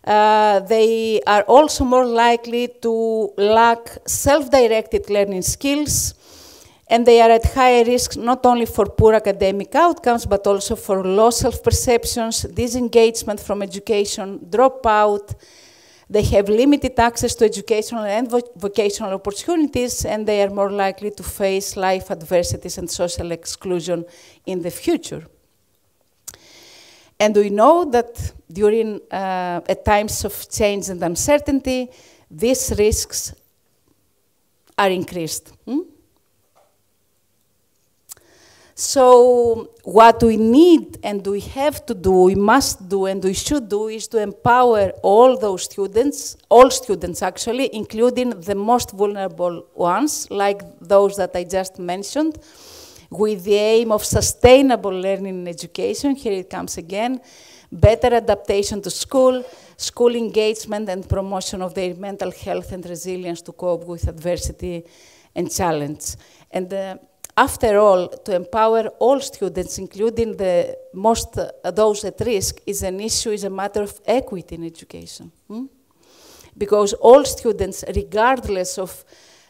They are also more likely to lack self-directed learning skills, and they are at higher risk not only for poor academic outcomes, but also for low self-perceptions, disengagement from education, dropout. They have limited access to educational and vocational opportunities, and they are more likely to face life adversities and social exclusion in the future. And we know that during at times of change and uncertainty, these risks are increased. So what we need and we have to do, we must do and we should do is to empower all those students, all students actually, including the most vulnerable ones, like those that I just mentioned, with the aim of sustainable learning and education. Here it comes again, better adaptation to school, school engagement and promotion of their mental health and resilience to cope with adversity and challenge. And after all, to empower all students, including the most those at risk, is an issue, is a matter of equity in education. Because all students, regardless of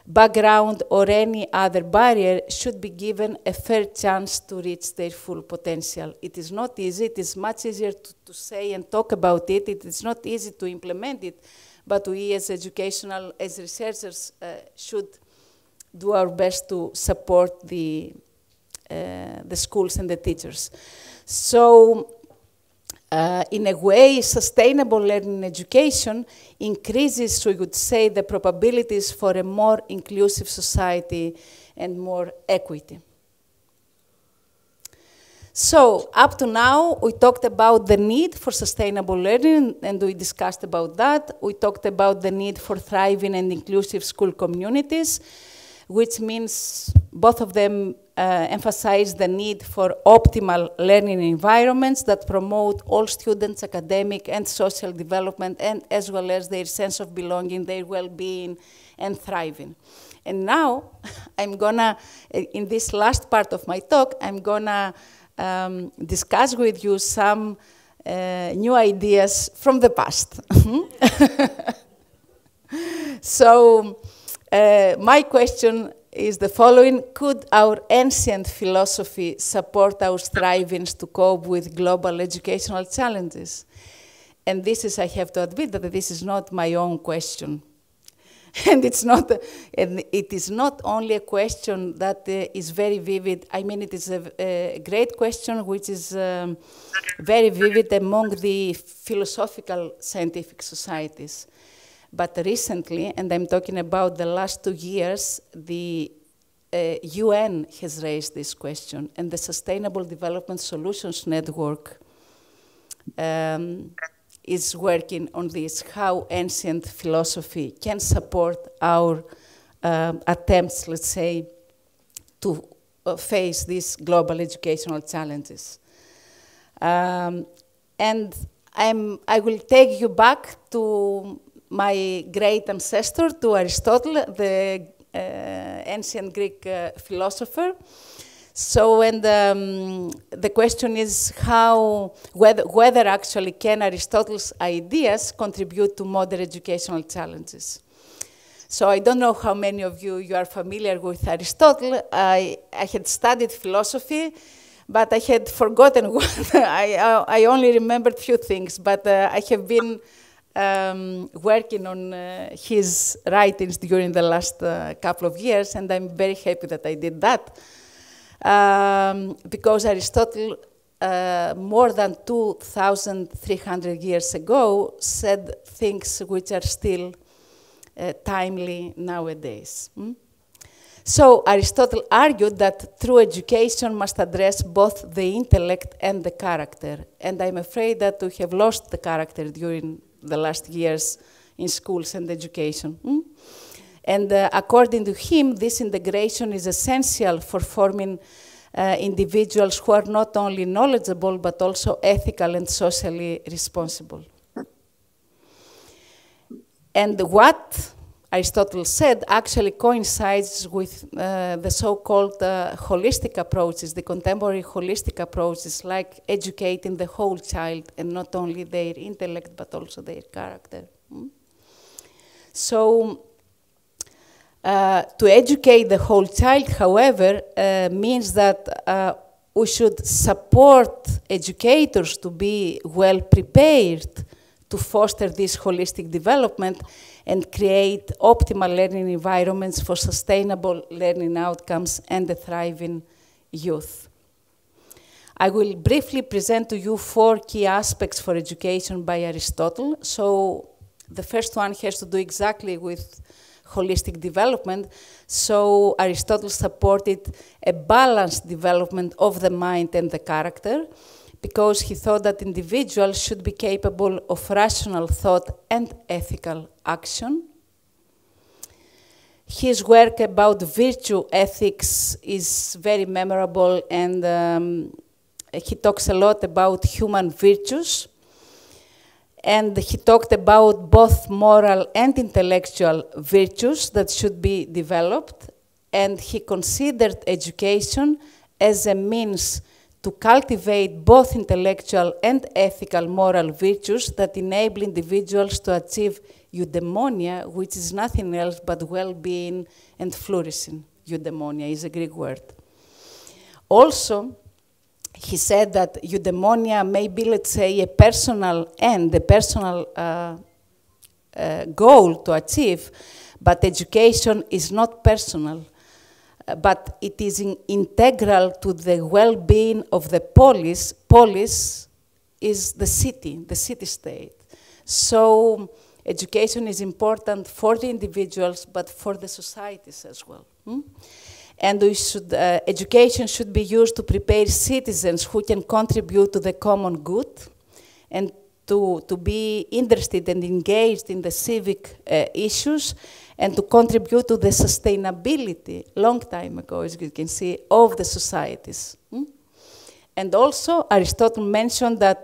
background or any other barrier, should be given a fair chance to reach their full potential. It is not easy. It is much easier to say and talk about it. It is not easy to implement it, but we as educational, as researchers, should do our best to support the schools and the teachers. So, in a way, sustainable learning education increases, we would say, the probabilities for a more inclusive society and more equity. So, up to now, we talked about the need for sustainable learning, and we discussed about that. We talked about the need for thriving and inclusive school communities, which means both of them emphasize the need for optimal learning environments that promote all students' academic and social development, and as well as their sense of belonging, their well-being, and thriving. And now, I'm gonna, in this last part of my talk, I'm gonna discuss with you some new ideas from the past. So, my question is the following: could our ancient philosophy support our strivings to cope with global educational challenges? And this is, I have to admit that this is not my own question. And it is not only a question that is very vivid. I mean, it is a great question which is very vivid among the philosophical scientific societies. But recently, and I'm talking about the last 2 years, the UN has raised this question, and the Sustainable Development Solutions Network is working on this, how ancient philosophy can support our attempts, let's say, to face these global educational challenges. And I will take you back to my great ancestor, to Aristotle, the ancient Greek philosopher. So, and the question is whether actually can Aristotle's ideas contribute to modern educational challenges. So I don't know how many of you are familiar with Aristotle. I had studied philosophy, but I had forgotten what. I only remembered few things, but I have been working on his writings during the last couple of years, and I'm very happy that I did that. Because Aristotle, more than 2,300 years ago, said things which are still timely nowadays. So Aristotle argued that true education must address both the intellect and the character. And I'm afraid that we have lost the character during the last years in schools and education. And according to him, this integration is essential for forming individuals who are not only knowledgeable, but also ethical and socially responsible. And what Aristotle said actually coincides with the so-called holistic approaches, the contemporary holistic approaches, like educating the whole child and not only their intellect, but also their character. So, to educate the whole child, however, means that we should support educators to be well prepared to foster this holistic development and create optimal learning environments for sustainable learning outcomes and a thriving youth. I will briefly present to you 4 key aspects for education by Aristotle. So the first one has to do exactly with holistic development. So Aristotle supported a balanced development of the mind and the character, because he thought that individuals should be capable of rational thought and ethical action. His work about virtue ethics is very memorable, and he talks a lot about human virtues. And he talked about both moral and intellectual virtues that should be developed. And he considered education as a means to cultivate both intellectual and ethical moral virtues that enable individuals to achieve eudaimonia, which is nothing else but well-being and flourishing. Eudaimonia is a Greek word. Also, he said that eudaimonia may be, let's say, a personal end, a personal goal to achieve, but education is not personal. But it is integral to the well-being of the polis. Polis is the city-state. So education is important for the individuals, but for the societies as well. And we should, education should be used to prepare citizens who can contribute to the common good and to be interested and engaged in the civic issues, and to contribute to the sustainability, long time ago, as you can see, of the societies. And also, Aristotle mentioned that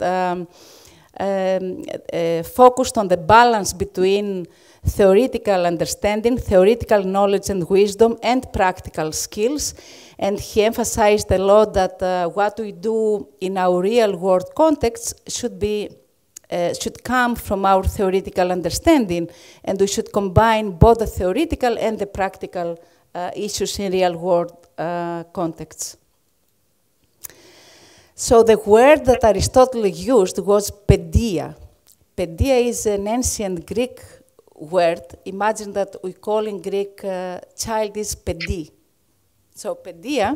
focused on the balance between theoretical understanding, theoretical knowledge and wisdom, and practical skills. And he emphasized a lot that what we do in our real-world context should come from our theoretical understanding, and we should combine both the theoretical and the practical issues in real-world contexts. So the word that Aristotle used was pedia. Pedia is an ancient Greek word. Imagine that we call in Greek child is pedi. So pedia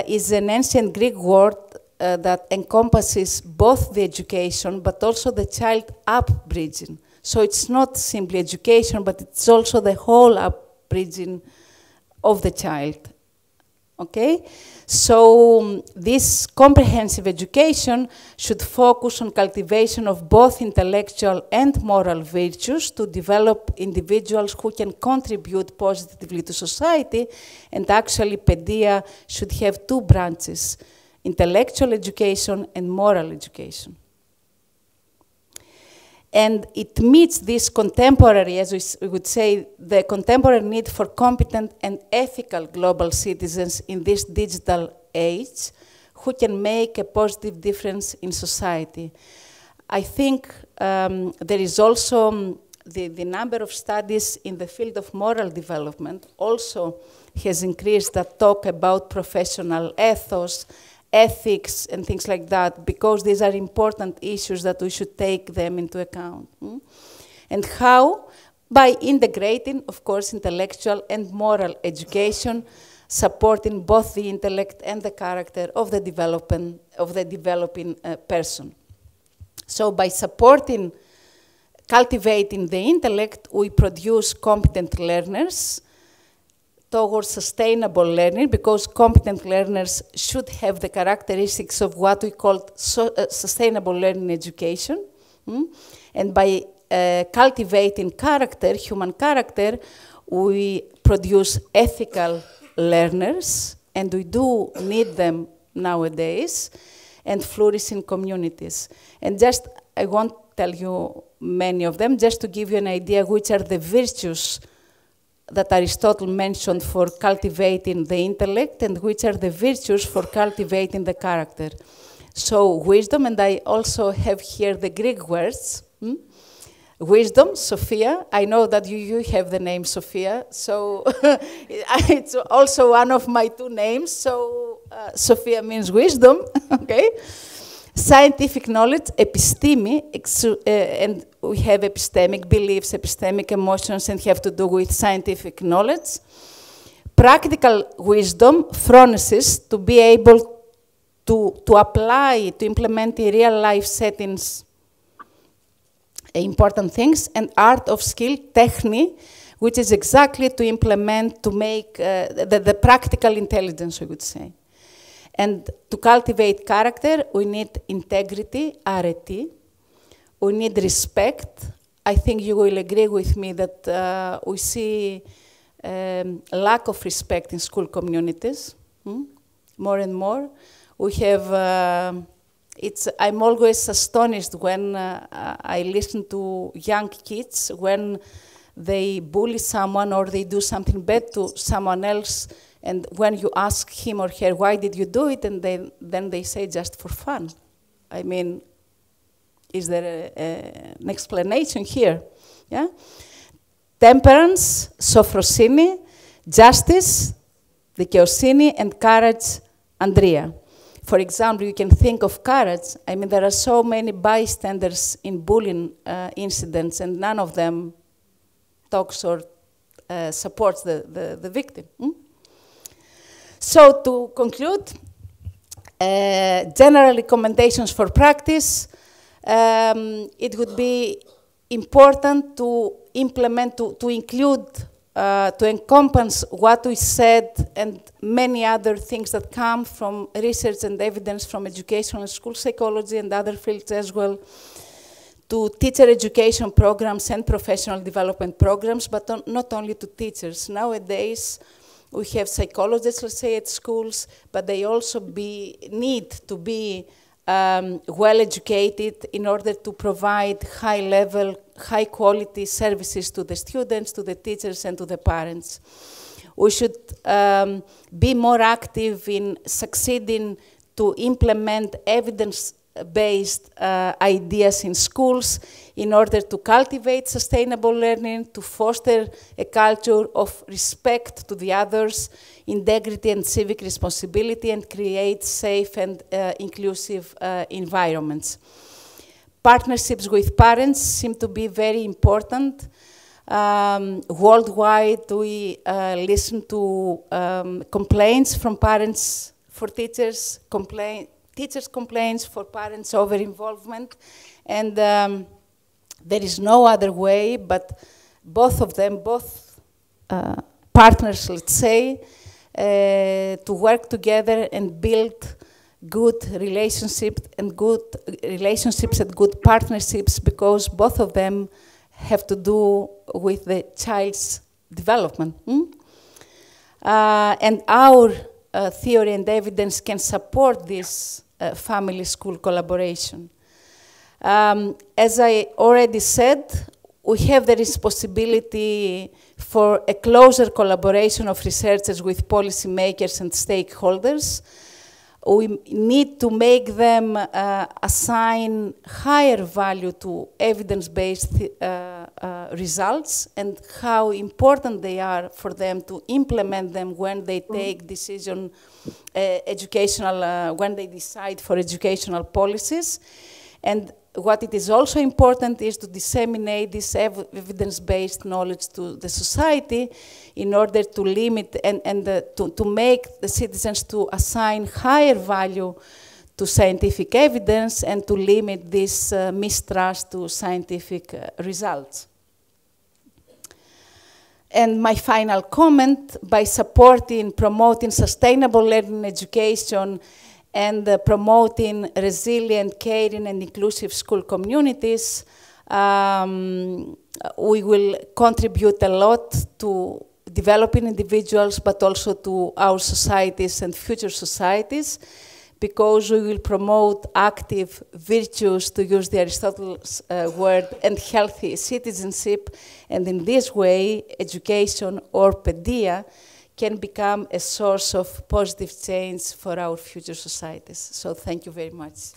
is an ancient Greek word that encompasses both the education but also the child upbringing. So it's not simply education, but it's also the whole upbringing of the child. Okay? So this comprehensive education should focus on cultivation of both intellectual and moral virtues to develop individuals who can contribute positively to society, and actually pedia should have 2 branches: intellectual education and moral education. And it meets this contemporary, as we would say, the contemporary need for competent and ethical global citizens in this digital age who can make a positive difference in society. I think there is also the number of studies in the field of moral development also has increased that talk about professional ethos, ethics, and things like that, because these are important issues that we should take them into account. And how? By integrating, of course, intellectual and moral education, supporting both the intellect and the character of the developing person. So by supporting, cultivating the intellect, we produce competent learners towards sustainable learning, because competent learners should have the characteristics of what we call sustainable learning education. And by cultivating character, human character, we produce ethical learners and we do need them nowadays, and flourish in communities. And just, I won't tell you many of them, just to give you an idea which are the virtues that Aristotle mentioned for cultivating the intellect, and which are the virtues for cultivating the character. So wisdom, and I also have here the Greek words. Wisdom, Sophia. I know that you have the name Sophia, so it's also one of my two names. So Sophia means wisdom, okay? Scientific knowledge, episteme, and we have epistemic beliefs, epistemic emotions, and have to do with scientific knowledge. Practical wisdom, phronesis, to be able to apply, to implement in real life settings important things, and art of skill, techni, which is exactly to implement, to make the practical intelligence, we would say. And to cultivate character, we need integrity, arete. We need respect. I think you will agree with me that we see lack of respect in school communities, more and more. We have, I'm always astonished when I listen to young kids, when they bully someone or they do something bad to someone else, and when you ask him or her, why did you do it, and then they say, just for fun. I mean, is there an explanation here? Yeah? Temperance, sophrosine, justice, δικαιοσύνη, and courage, Andrea. For example, you can think of courage. I mean, there are so many bystanders in bullying incidents, and none of them talks or supports the victim. So to conclude, general recommendations for practice, it would be important to implement, to include, to encompass what we said and many other things that come from research and evidence from education and school psychology and other fields as well, to teacher education programs and professional development programs, but not only to teachers. Nowadays, we have psychologists, let's say, at schools, but they also need to be well-educated in order to provide high-level, high-quality services to the students, to the teachers, and to the parents. We should be more active in succeeding to implement evidence-based ideas in schools in order to cultivate sustainable learning, to foster a culture of respect to the others, integrity and civic responsibility, and create safe and inclusive environments. Partnerships with parents seem to be very important. Worldwide, we listen to complaints from parents for teachers, teachers' complaints for parents over involvement, and there is no other way but both of them, both partners, let's say, to work together and build good relationships and good partnerships, because both of them have to do with the child's development. And our theory and evidence can support this family-school collaboration. As I already said, we have the responsibility for a closer collaboration of researchers with policymakers and stakeholders. We need to make them assign higher value to evidence-based results and how important they are for them to implement them when they take decision, when they decide for educational policies. And what it is also important is to disseminate this evidence-based knowledge to the society in order to limit and to make the citizens to assign higher value to scientific evidence and to limit this mistrust to scientific results. And my final comment, by supporting, promoting sustainable learning education and promoting resilient, caring, and inclusive school communities, we will contribute a lot to developing individuals, but also to our societies and future societies, because we will promote active virtues, to use the Aristotle's word, and healthy citizenship. And in this way, education or pedia can become a source of positive change for our future societies. So thank you very much.